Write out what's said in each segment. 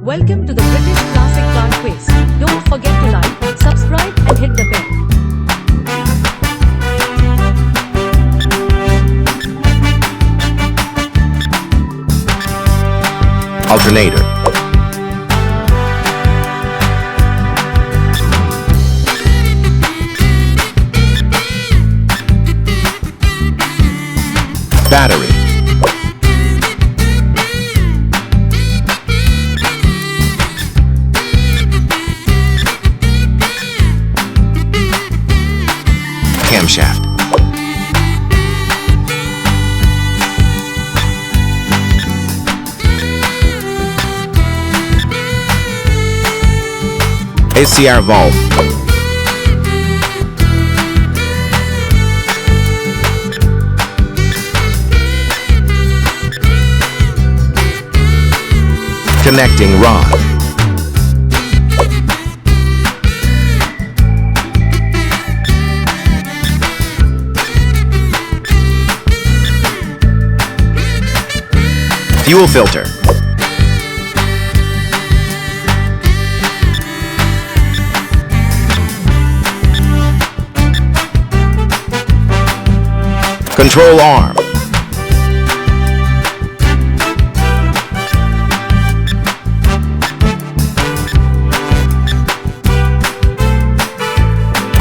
Welcome to the British Classic Car Quiz. Don't forget to like, subscribe and hit the bell. Alternator. Battery. Camshaft. ACR valve. Connecting rod. Fuel filter. Control arm.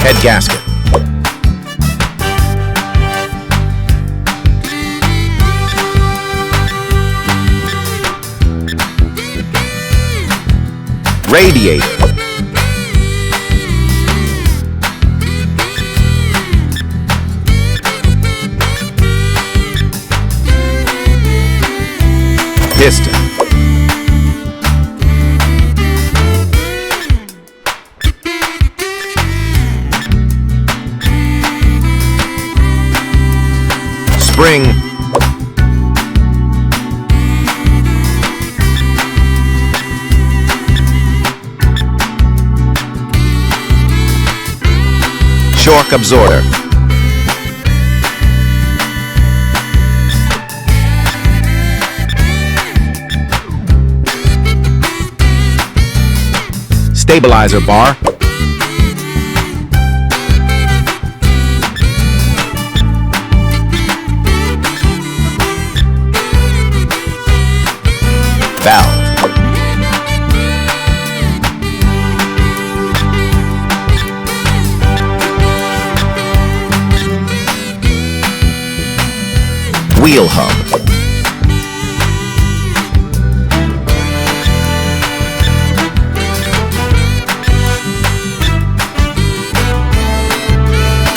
Head gasket. Radiator. Piston. Spring. Shock absorber. Stabilizer bar. Valve. Wheel hub.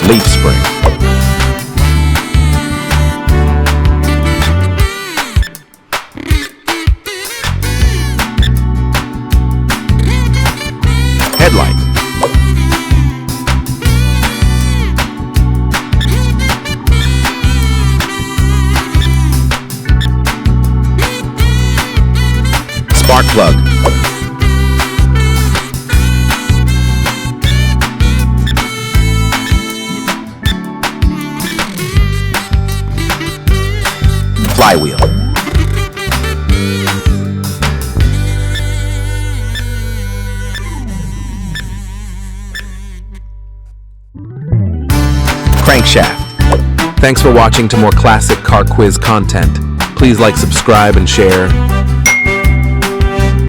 Leaf spring. Headlight. Spark plug. Flywheel. Crankshaft. Thanks for watching. To more classic car quiz content, please like, subscribe, and share.